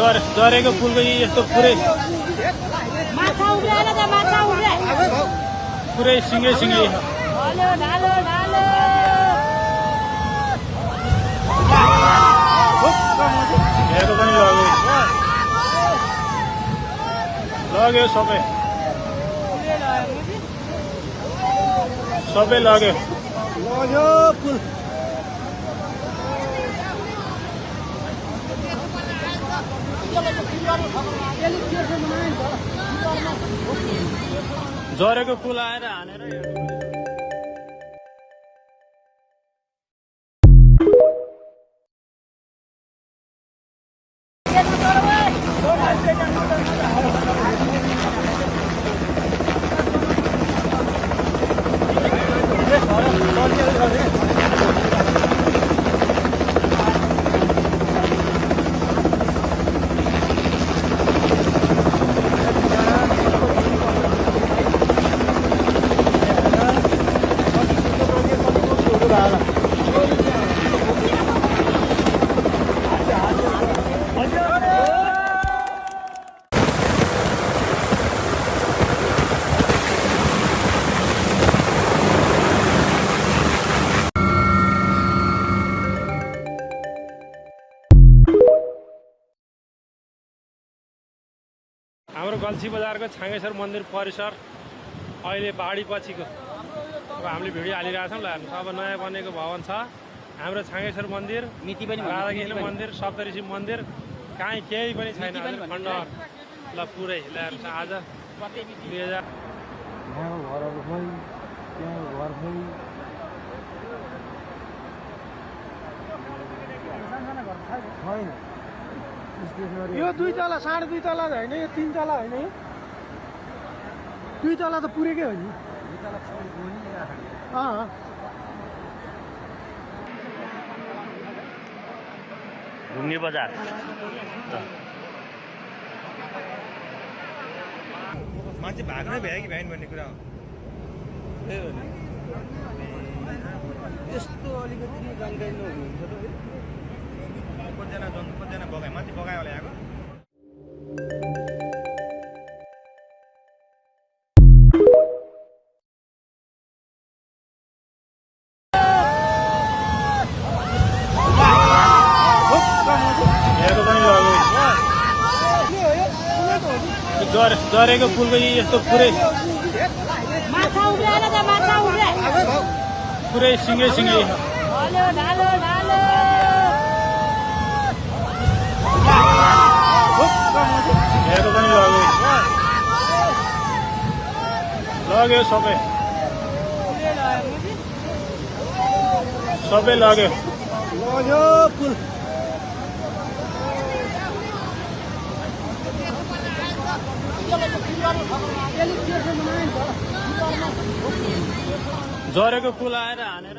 झरेको पुलको यस्तो पुरै पुरै सिङ्गै सिङ्गै हेरेको पनि लग्यो सबै लग्यो पुल झरेको पुल आएर हानेर हाम्रो गल्छी बजारको छाङ्गेश्वर मन्दिर परिसर अहिले पहाडी पछिको अब हामीले भिडियो हालिरहेको छौँ। ल हेर्नुहोस्, अब नयाँ बनेको भवन छ हाम्रो छाङ्गेश्वर मन्दिर, राधाकृष्ण मन्दिर, सप्तऋषि मन्दिर, काहीँ केही पनि छैन खण्डहर। ल पुरै ल हेर्नुहोस्, आज 2000 यो 2 तला 2.5 तला होइन, यो 3 तला होइन, 2 तला त पुरेकै हो नि। घुम्ने बजार मान्छे भाग्नै भ्यायो कि भ्याइन भन्ने कुरा हो। यस्तो अलिकति जानकारी नहुनुहुन्छ त कतिजना बगायो, माथि बगायो होला यहाँको। हेरेको पनि झरेको पुलको यस्तो पुरै पुरै सिङ्गै सिङ्गै हेरेको पनि लग्यो सबै लग्यो पुल झरेको पुल आएर हानेर